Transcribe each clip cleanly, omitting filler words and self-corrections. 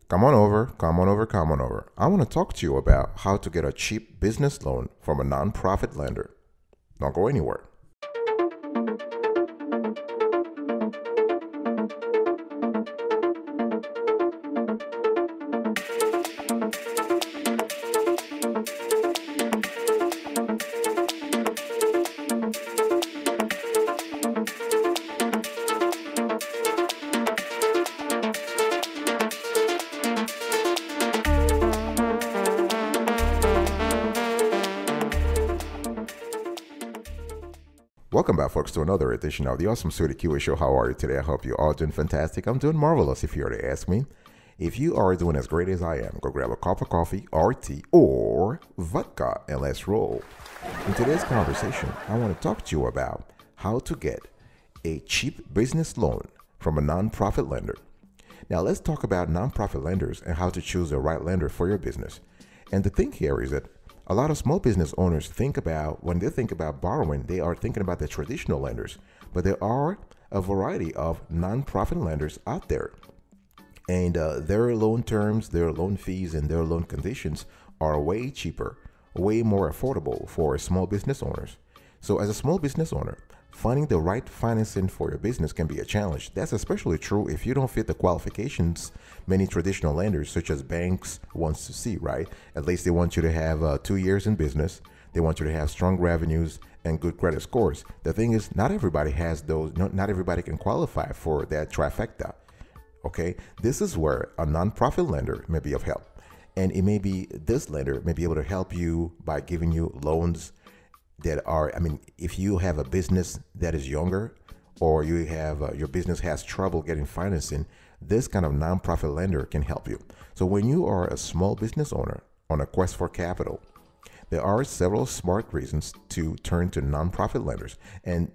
Come on over, come on over, come on over. I want to talk to you about how to get a cheap business loan from a nonprofit lender. Don't go anywhere. Welcome back, folks, to another edition of the Awesome Sweetie Kiwi Show. How are you today? I hope you're all doing fantastic. I'm doing marvelous, if you were to ask me. If you are doing as great as I am, go grab a cup of coffee or tea or vodka and let's roll. In today's conversation, I want to talk to you about how to get a cheap business loan from a nonprofit lender. Now, let's talk about nonprofit lenders and how to choose the right lender for your business. And the thing here is that a lot of small business owners when they think about borrowing, they are thinking about the traditional lenders, but there are a variety of nonprofit lenders out there. And their loan terms, their loan fees, and their loan conditions are way cheaper, way more affordable for small business owners. So as a small business owner, finding the right financing for your business can be a challenge. That's especially true if you don't fit the qualifications many traditional lenders, such as banks, wants to see, right? At least they want you to have 2 years in business. They want you to have strong revenues and good credit scores. The thing is, not everybody has those. Not everybody can qualify for that trifecta. Okay, this is where a nonprofit lender may be of help, and it may be this lender may be able to help you by giving you loans that are, if you have a business that is younger, or you have your business has trouble getting financing, this kind of nonprofit lender can help you. So when you are a small business owner on a quest for capital, there are several smart reasons to turn to nonprofit lenders, and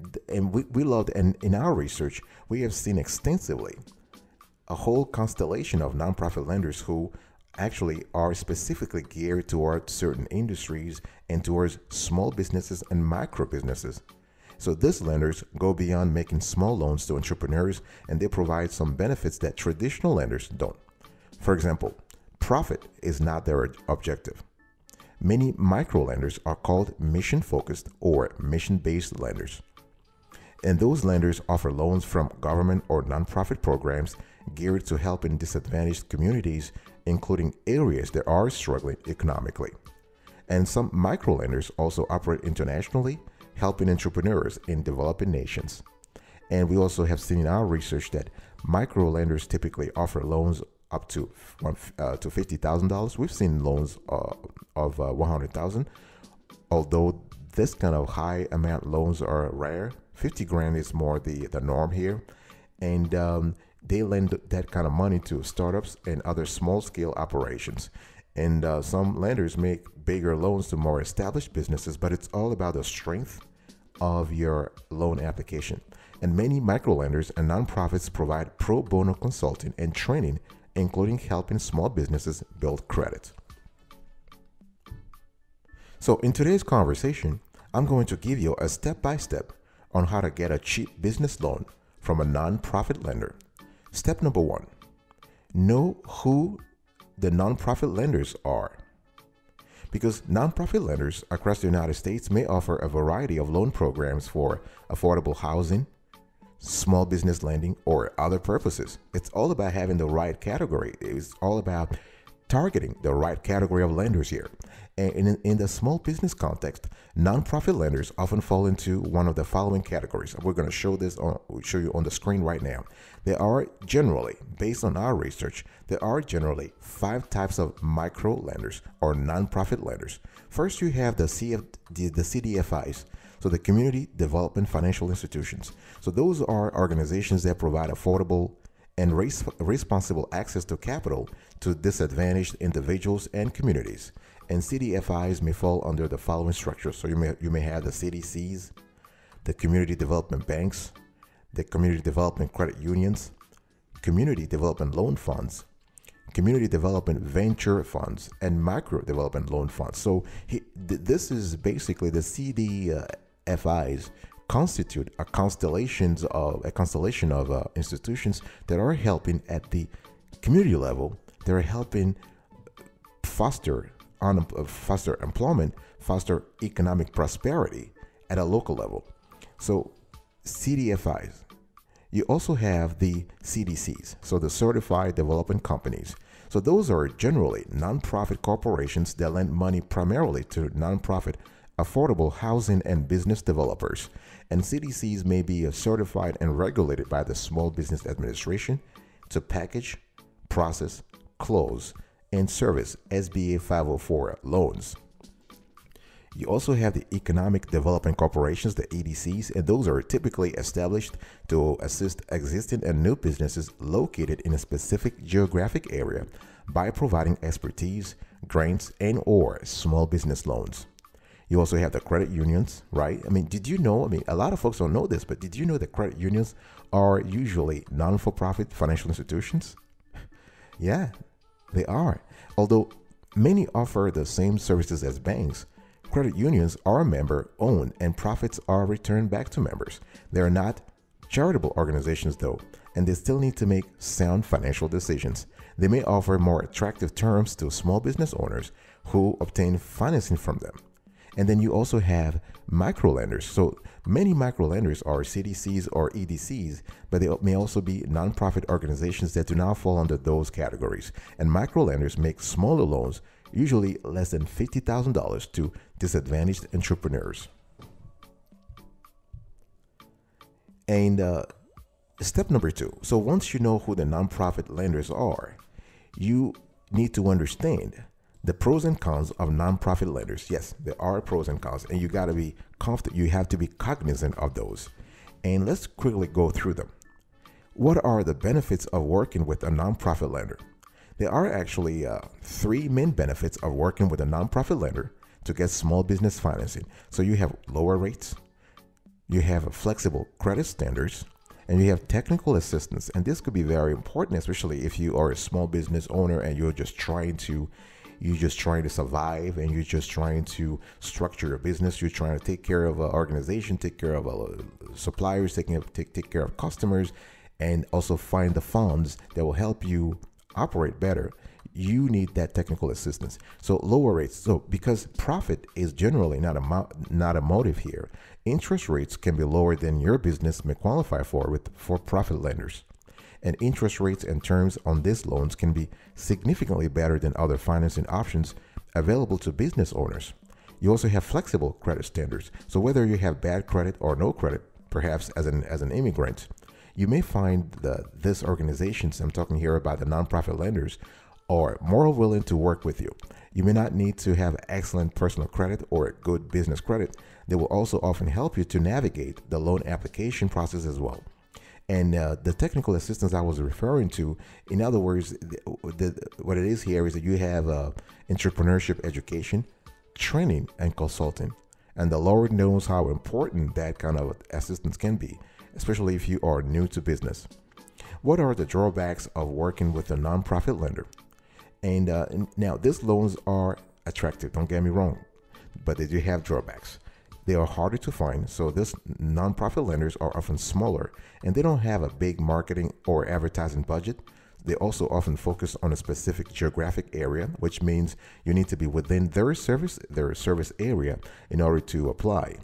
we love, and in our research we have seen extensively a whole constellation of nonprofit lenders who actually are specifically geared towards certain industries and towards small businesses and micro businesses. So these lenders go beyond making small loans to entrepreneurs, and they provide some benefits that traditional lenders don't. For example, profit is not their objective. Many micro lenders are called mission-focused or mission-based lenders. And those lenders offer loans from government or nonprofit programs geared to helping disadvantaged communities, including areas that are struggling economically. And some micro lenders also operate internationally, helping entrepreneurs in developing nations. And we also have seen in our research that micro lenders typically offer loans up to $50,000. We've seen loans of $100,000, although this kind of high amount loans are rare. 50 grand is more the norm here. And they lend that kind of money to startups and other small scale operations. And some lenders make bigger loans to more established businesses, but it's all about the strength of your loan application. And many micro lenders and nonprofits provide pro bono consulting and training, including helping small businesses build credit. So in today's conversation, I'm going to give you a step-by-step on how to get a cheap business loan from a nonprofit lender. Step number 1, know who the nonprofit lenders are. Because nonprofit lenders across the United States may offer a variety of loan programs for affordable housing, small business lending, or other purposes. It's all about having the right category. It's all about targeting the right category of lenders here. And in the small business context, nonprofit lenders often fall into one of the following categories. We're going to show you on the screen right now. There are generally, based on our research, there are generally 5 types of micro lenders or nonprofit lenders. First, you have the CDFIs, so the Community Development Financial Institutions. So those are organizations that provide affordable and responsible access to capital to disadvantaged individuals and communities. And CDFIs may fall under the following structures. So you may have the CDCs, the Community Development Banks, the Community Development Credit Unions, Community Development Loan Funds, Community Development Venture Funds, and Micro Development Loan Funds. So this is basically the CDFIs constitute a constellation of institutions that are helping at the community level They're helping foster employment, foster economic prosperity at a local level. So CDFIs. You also have the CDCs, so the Certified Development Companies. So those are generally nonprofit corporations that lend money primarily to nonprofit affordable housing and business developers. And CDCs may be certified and regulated by the Small Business Administration to package, process, close, and service SBA 504 loans. You also have the Economic Development Corporations, the EDCs, and those are typically established to assist existing and new businesses located in a specific geographic area by providing expertise, grants, and or small business loans. You also have the credit unions, right? I mean, did you know? I mean, a lot of folks don't know this, but did you know that credit unions are usually non-for-profit financial institutions? Yeah, they are. Although many offer the same services as banks, credit unions are member-owned and profits are returned back to members. They are not charitable organizations though, and they still need to make sound financial decisions. They may offer more attractive terms to small business owners who obtain financing from them. And then you also have microlenders. So many microlenders are CDCs or EDCs, but they may also be nonprofit organizations that do not fall under those categories. And microlenders make smaller loans, usually less than $50,000 to disadvantaged entrepreneurs. And step number 2. So once you know who the nonprofit lenders are, you need to understand the pros and cons of nonprofit lenders. Yes, there are pros and cons, and you got to be confident. You have to be cognizant of those. And let's quickly go through them. What are the benefits of working with a nonprofit lender? There are actually 3 main benefits of working with a nonprofit lender to get small business financing. So you have lower rates, you have flexible credit standards, and you have technical assistance. And this could be very important, especially if you are a small business owner and you're just trying to survive and you're just trying to structure your business. You're trying to take care of an organization, take care of suppliers, take care of customers, and also find the funds that will help you operate better. You need that technical assistance. So lower rates. So because profit is generally not a motive here, interest rates can be lower than your business may qualify for with for-profit lenders. And interest rates and terms on these loans can be significantly better than other financing options available to business owners. You also have flexible credit standards. So whether you have bad credit or no credit, perhaps as an immigrant, you may find that these organizations, I'm talking here about the nonprofit lenders, are more willing to work with you. You may not need to have excellent personal credit or a good business credit. They will also often help you to navigate the loan application process as well. And the technical assistance I was referring to, in other words, what it is here is that you have entrepreneurship education, training, and consulting. And the Lord knows how important that kind of assistance can be, especially if you are new to business. What are the drawbacks of working with a nonprofit lender? And now, these loans are attractive, don't get me wrong, but they do have drawbacks. They are harder to find, so these nonprofit lenders are often smaller and they don't have a big marketing or advertising budget. They also often focus on a specific geographic area, which means you need to be within their service area in order to apply.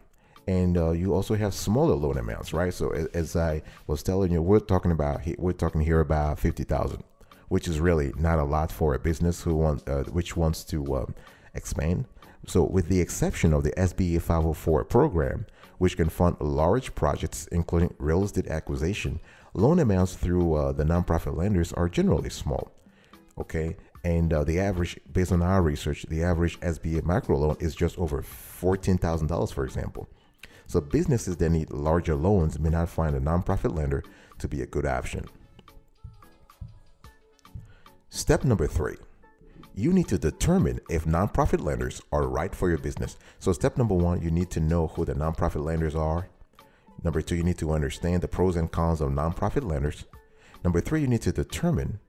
And you also have smaller loan amounts, right? So as I was telling you, we're talking here about 50,000, which is really not a lot for a business which wants to expand. So with the exception of the SBA 504 program, which can fund large projects, including real estate acquisition, loan amounts through the nonprofit lenders are generally small. Okay. And the average, based on our research, the average SBA microloan is just over $14,000, for example. So businesses that need larger loans may not find a nonprofit lender to be a good option. Step number 3. You need to determine if nonprofit lenders are right for your business. So step number 1, you need to know who the nonprofit lenders are. Number 2, you need to understand the pros and cons of nonprofit lenders. Number 3, you need to determine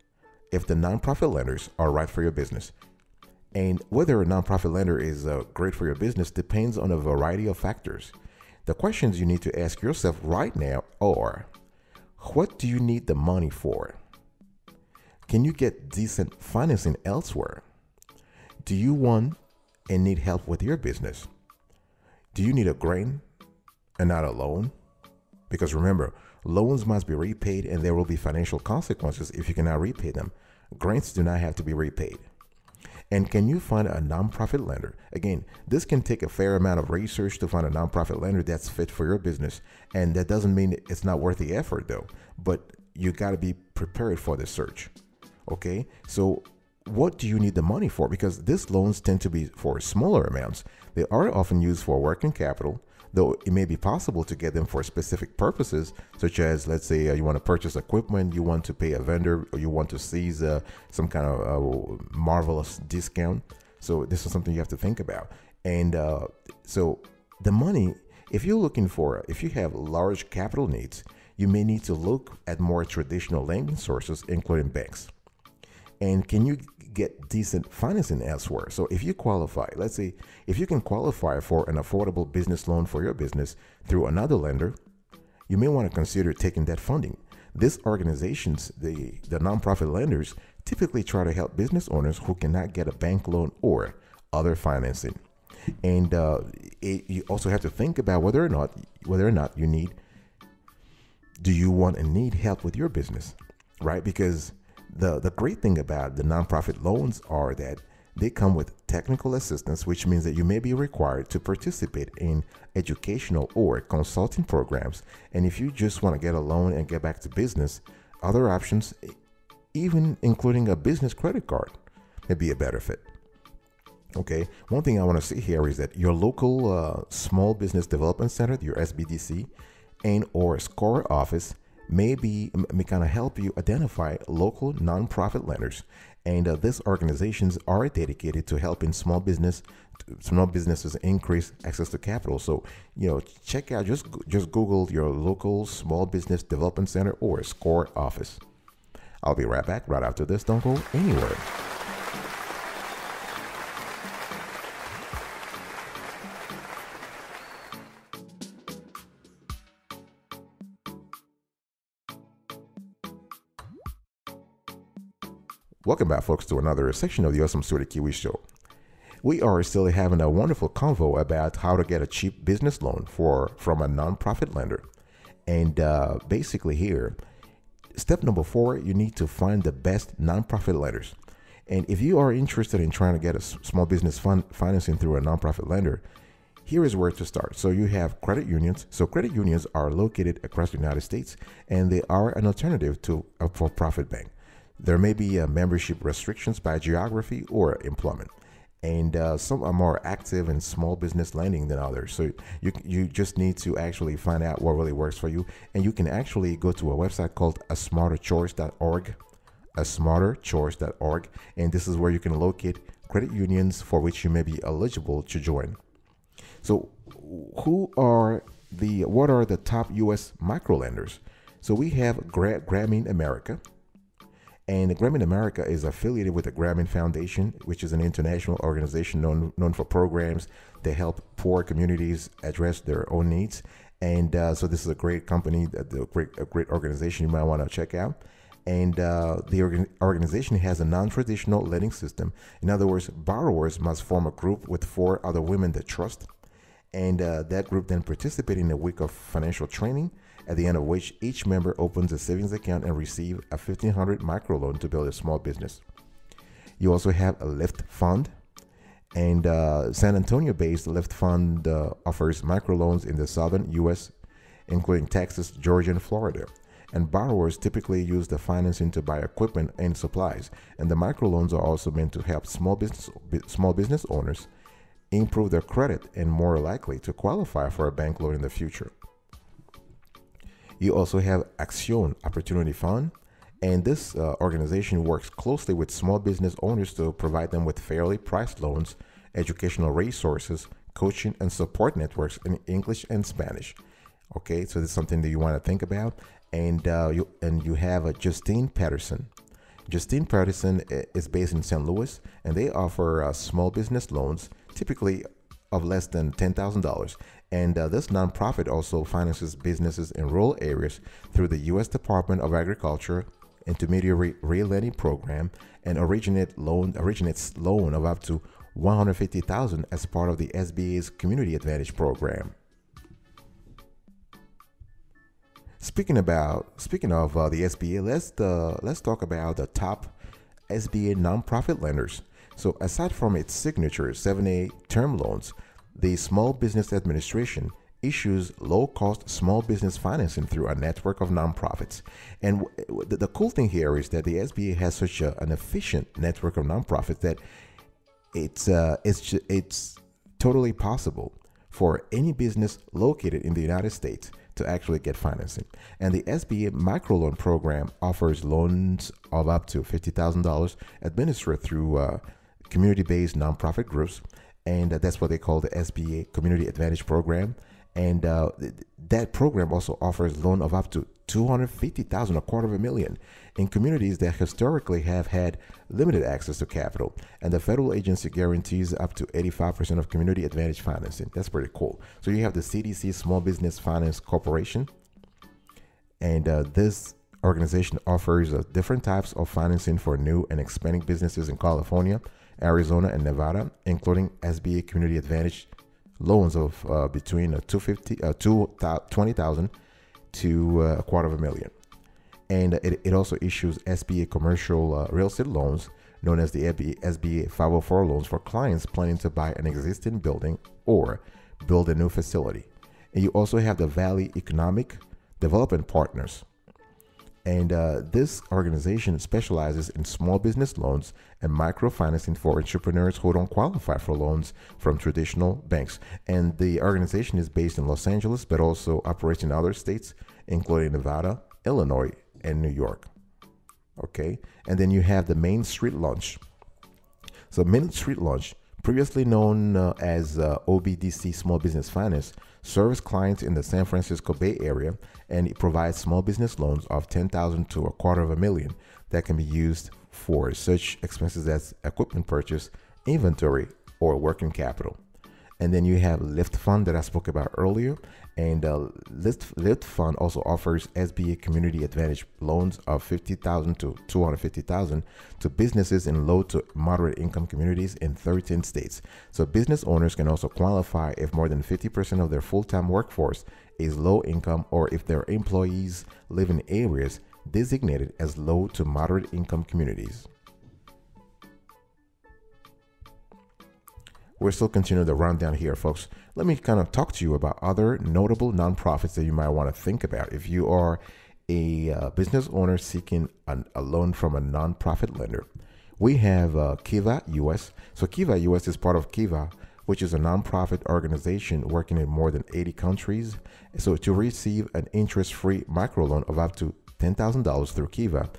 if the nonprofit lenders are right for your business. And whether a nonprofit lender is great for your business depends on a variety of factors. The questions you need to ask yourself right now are, what do you need the money for? Can you get decent financing elsewhere? Do you want and need help with your business? Do you need a grant and not a loan? Because remember, loans must be repaid and there will be financial consequences if you cannot repay them. Grants do not have to be repaid. And can you find a nonprofit lender? Again, this can take a fair amount of research to find a nonprofit lender that's fit for your business. And that doesn't mean it's not worth the effort though, but you got to be prepared for the search. Okay, so what do you need the money for? Because these loans tend to be for smaller amounts. They are often used for working capital, though it may be possible to get them for specific purposes, such as, let's say, you want to purchase equipment, you want to pay a vendor, or you want to seize some kind of marvelous discount. So this is something you have to think about. And so the money, if you have large capital needs, you may need to look at more traditional lending sources, including banks. And can you get decent financing elsewhere? So if you qualify, let's say, if you can qualify for an affordable business loan for your business through another lender, you may want to consider taking that funding. These organizations, the nonprofit lenders, typically try to help business owners who cannot get a bank loan or other financing. And you also have to think about whether or not do you want and need help with your business, right? Because the great thing about the nonprofit loans are that they come with technical assistance, which means that you may be required to participate in educational or consulting programs. And if you just want to get a loan and get back to business, other options, even including a business credit card, may be a better fit. Okay, one thing I want to say here is that your local small business development center, your SBDC, and or SCORE office may kind of help you identify local nonprofit lenders. And these organizations are dedicated to helping small businesses increase access to capital. So, check out, just Google your local small business development center or SCORE office. I'll be right back right after this. Don't go anywhere. Welcome back, folks, to another section of the Awesome Studio Kiwi Show. We are still having a wonderful convo about how to get a cheap business loan from a nonprofit lender. And basically here, step number 4, you need to find the best nonprofit lenders. And if you are interested in trying to get a small business financing through a nonprofit lender, here is where to start. So you have credit unions. So credit unions are located across the United States, and they are an alternative to a for-profit bank. There may be membership restrictions by geography or employment, and some are more active in small business lending than others. So you just need to actually find out what really works for you, and you can actually go to a website called asmarterchoice.org, asmarterchoice.org, and this is where you can locate credit unions for which you may be eligible to join. So what are the top U.S. micro lenders? So we have Grameen America. And Grameen America is affiliated with the Grameen Foundation, which is an international organization known for programs that help poor communities address their own needs. And so this is a great company, a great organization you might want to check out. And the organization has a non-traditional lending system. In other words, borrowers must form a group with 4 other women they trust. And that group then participate in a week of financial training, at the end of which each member opens a savings account and receives a $1,500 microloan to build a small business. You also have a Lift Fund, and San Antonio-based Lift Fund offers microloans in the southern U.S., including Texas, Georgia, and Florida. And borrowers typically use the financing to buy equipment and supplies. And the microloans are also meant to help small business owners improve their credit and more likely to qualify for a bank loan in the future. You also have Action Opportunity Fund, and this organization works closely with small business owners to provide them with fairly priced loans, educational resources, coaching, and support networks in English and Spanish. Okay, so this is something that you want to think about. And you have Justine Patterson. Justine Patterson is based in St. Louis, and they offer small business loans, typically of less than $10,000. And this nonprofit also finances businesses in rural areas through the U.S. Department of Agriculture intermediary lending program and originates loan of up to $150,000 as part of the SBA's Community Advantage program. Speaking of the SBA, let's talk about the top SBA nonprofit lenders. So aside from its signature 7(a) term loans, the Small Business Administration issues low-cost small business financing through a network of nonprofits. And the cool thing here is that the SBA has such an efficient network of nonprofits that it's totally possible for any business located in the United States to actually get financing. And the SBA microloan program offers loans of up to $50,000 administered through community-based nonprofit groups, and that's what they call the SBA Community Advantage program. And that program also offers loan of up to $250,000, $250,000, in communities that historically have had limited access to capital. And the federal agency guarantees up to 85% of community advantage financing. That's pretty cool. So you have the CDC Small Business Finance Corporation, and this organization offers different types of financing for new and expanding businesses in California, Arizona, and Nevada, including SBA Community Advantage loans of between $20,000 to $250,000. And it also issues SBA commercial real estate loans, known as the SBA 504 loans, for clients planning to buy an existing building or build a new facility. And you also have the Valley Economic Development Partners. And this organization specializes in small business loans and microfinancing for entrepreneurs who don't qualify for loans from traditional banks. And the organization is based in Los Angeles, but also operates in other states, including Nevada, Illinois, and New York. Okay. And then you have the Main Street Lunch. So Main Street Lunch, previously known as OBDC Small Business Finance, serves clients in the San Francisco Bay Area, and it provides small business loans of $10,000 to $250,000 that can be used for such expenses as equipment purchase, inventory, or working capital. And then you have Lift Fund that I spoke about earlier, and Lift Fund also offers SBA Community Advantage loans of $50,000 to $250,000 to businesses in low to moderate income communities in 13 states. So business owners can also qualify if more than 50% of their full-time workforce is low income, or if their employees live in areas designated as low to moderate income communities. We're still continuing the rundown here, folks. Let me kind of talk to you about other notable nonprofits that you might want to think about if you are a business owner seeking a loan from a nonprofit lender. We have Kiva US. So Kiva US is part of Kiva, which is a nonprofit organization working in more than 80 countries. So to receive an interest-free microloan of up to $10,000 through Kiva,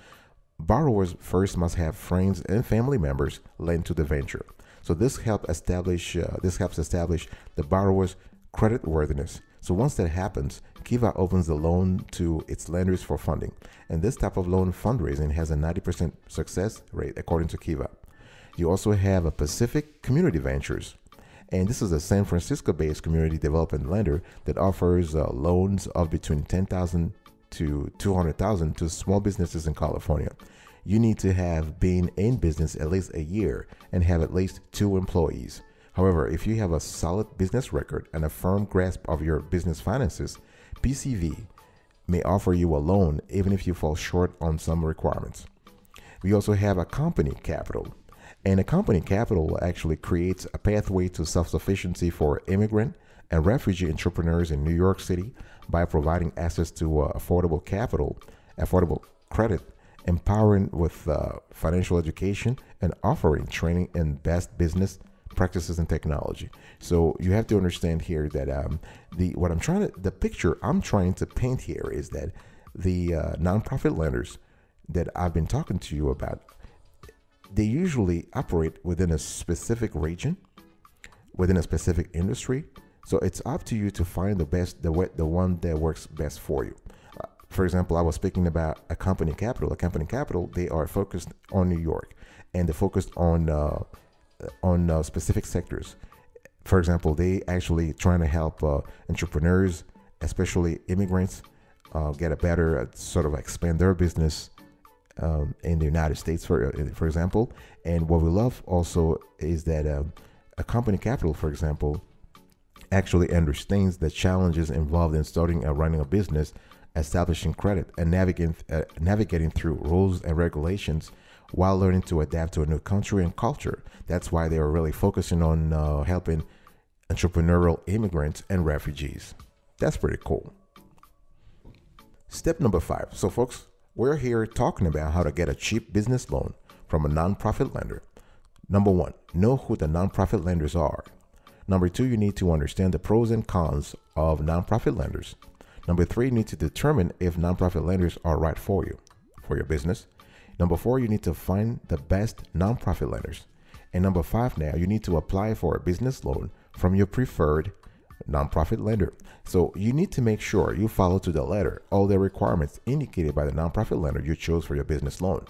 borrowers first must have friends and family members lend to the venture. So this helps establish the borrower's credit worthiness. So once that happens, Kiva opens the loan to its lenders for funding. And this type of loan fundraising has a 90% success rate, according to Kiva. You also have a Pacific Community Ventures. And this is a San Francisco-based community development lender that offers loans of between $10,000 to $200,000 to small businesses in California. You need to have been in business at least a year and have at least 2 employees. However, if you have a solid business record and a firm grasp of your business finances, PCV may offer you a loan even if you fall short on some requirements. We also have a company capital. And a company capital actually creates a pathway to self-sufficiency for immigrant and refugee entrepreneurs in New York City by providing access to affordable capital, affordable credit, empowering with financial education, and offering training in best business practices and technology. So you have to understand here that the picture I'm trying to paint here is that the nonprofit lenders that I've been talking to you about, they usually operate within a specific region, within a specific industry. So it's up to you to find the one that works best for you. For example, I was speaking about a company capital. A company capital, they are focused on New York, and they're focused on specific sectors. For example, they actually trying to help entrepreneurs, especially immigrants, get a better sort of expand their business in the United States, for example. And what we love also is that a company capital, for example, actually understands the challenges involved in starting and running a business, establishing credit, and navigating through rules and regulations while learning to adapt to a new country and culture. That's why they are really focusing on helping entrepreneurial immigrants and refugees. That's pretty cool. Step number 5. So, folks, we're here talking about how to get a cheap business loan from a nonprofit lender. Number 1, know who the nonprofit lenders are. Number 2, you need to understand the pros and cons of nonprofit lenders. Number 3, you need to determine if nonprofit lenders are right for you, for your business. Number 4, you need to find the best nonprofit lenders. And number 5, now you need to apply for a business loan from your preferred nonprofit lender. So you need to make sure you follow to the letter all the requirements indicated by the nonprofit lender you chose for your business loan.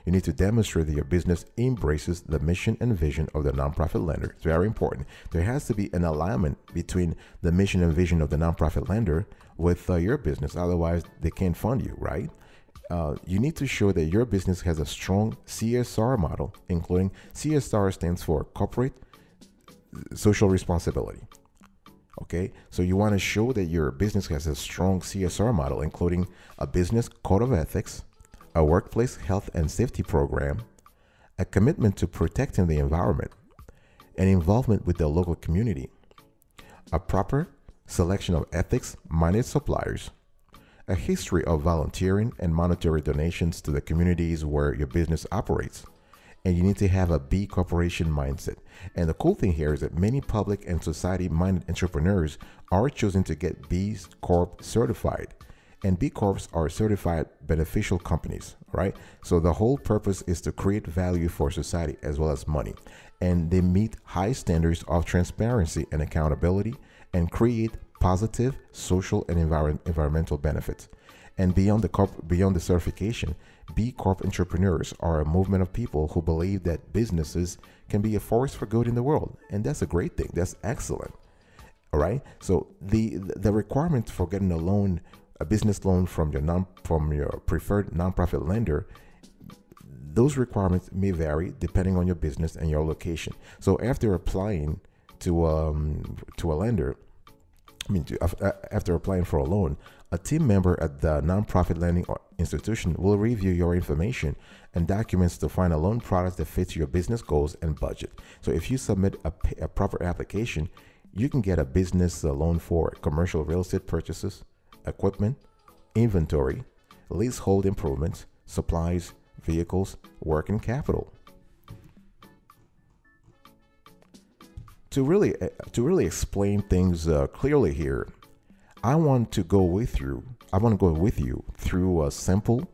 You need to demonstrate that your business embraces the mission and vision of the nonprofit lender. It's very important. There has to be an alignment between the mission and vision of the nonprofit lender with your business. Otherwise, they can't fund you, right? You need to show that your business has a strong CSR model, including CSR stands for corporate social responsibility. Okay, so you want to show that your business has a strong CSR model, including a business code of ethics, a workplace health and safety program, a commitment to protecting the environment, an involvement with the local community, a proper selection of ethics-minded suppliers, a history of volunteering and monetary donations to the communities where your business operates, and you need to have a B Corporation mindset. And the cool thing here is that many public and society-minded entrepreneurs are choosing to get B Corp certified. And B Corps are certified beneficial companies, right? So the whole purpose is to create value for society as well as money. And they meet high standards of transparency and accountability and create positive social and environmental benefits. And beyond the certification, B Corp entrepreneurs are a movement of people who believe that businesses can be a force for good in the world. And that's a great thing. That's excellent. All right. So the requirement for getting a business loan from your preferred nonprofit lender, those requirements may vary depending on your business and your location. So after applying to a lender, after applying for a loan, a team member at the nonprofit lending institution will review your information and documents to find a loan product that fits your business goals and budget. So if you submit a proper application, you can get a business loan for commercial real estate purchases, equipment, inventory, leasehold improvements, supplies, vehicles, working capital. To really explain things clearly here, I want to go with you through a simple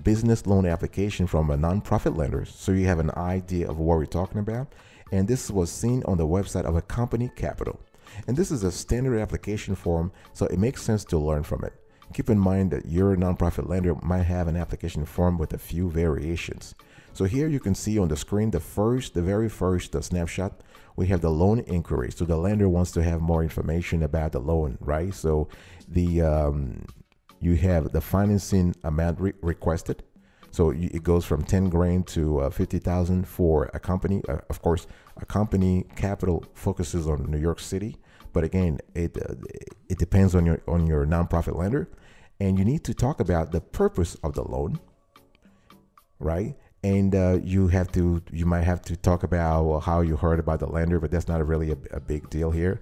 business loan application from a nonprofit lender, so you have an idea of what we're talking about. And this was seen on the website of a company capital. And this is a standard application form, so it makes sense to learn from it. Keep in mind that your nonprofit lender might have an application form with a few variations. So here you can see on the screen the very first snapshot. We have the loan inquiry. So the lender wants to have more information about the loan, right? So you have the financing amount requested. So it goes from 10 grand to 50,000 for a company. Of course, a company capital focuses on New York City, but again, it depends on your nonprofit lender, and you need to talk about the purpose of the loan, right? And you might have to talk about how you heard about the lender, but that's not really a big deal here.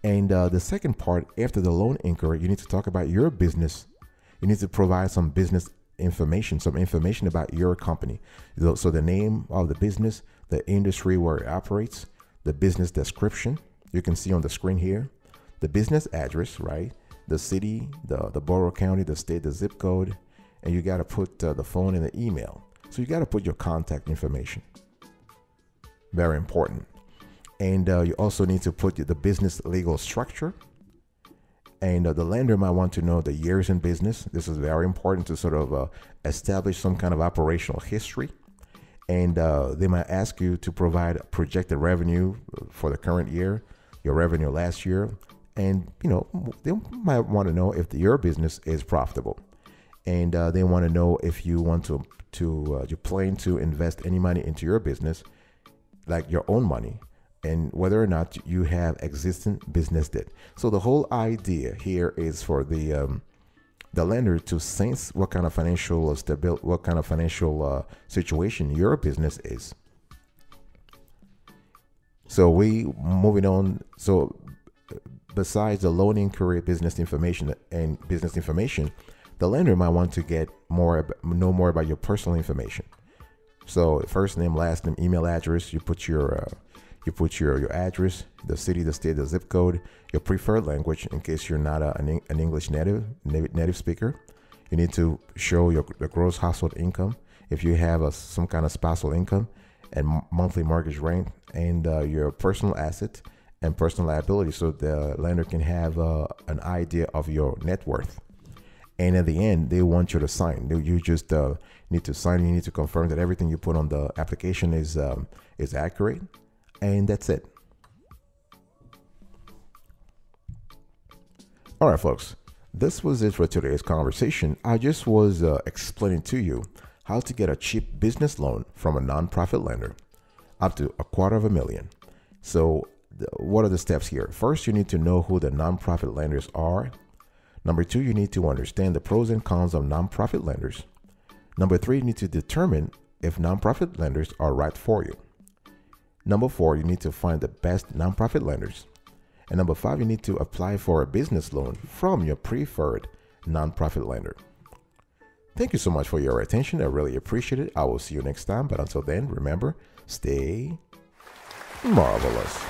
And the second part, after the loan inquiry, you need to talk about your business. You need to provide some business information, about your company. So the name of the business, the industry where it operates, the business description, you can see on the screen here, the business address, right? The city, the borough, county, the state, the zip code, and you got to put the phone and the email. So you got to put your contact information. Very important. And you also need to put the business legal structure. And the lender might want to know the years in business. This is very important to sort of establish some kind of operational history. And they might ask you to provide projected revenue for the current year, your revenue last year. And, they might want to know if your business is profitable. and they want to know if you want to you plan to invest any money into your business, like your own money, and whether or not you have existing business debt. So the whole idea here is for the lender to sense what kind of financial stability, what kind of financial situation your business is. So we moving on. So besides the loan inquiry, business information, the lender might want to know more about your personal information. So first name, last name, email address. You put your address, the city, the state, the zip code, your preferred language in case you're not an English native speaker. You need to show the gross household income if you have some kind of spousal income, and monthly mortgage rate, and your personal asset and personal liability, so the lender can have an idea of your net worth. And at the end, they want you to sign. You just need to sign. You need to confirm that everything you put on the application is accurate, and that's it. All right, folks. This was it for today's conversation. I just was explaining to you how to get a cheap business loan from a nonprofit lender up to $250,000. So what are the steps here? First, you need to know who the nonprofit lenders are. Number 2, you need to understand the pros and cons of nonprofit lenders. Number 3, you need to determine if nonprofit lenders are right for you. Number 4, you need to find the best nonprofit lenders. And number 5, you need to apply for a business loan from your preferred nonprofit lender. Thank you so much for your attention. I really appreciate it. I will see you next time. But until then, remember, stay marvelous.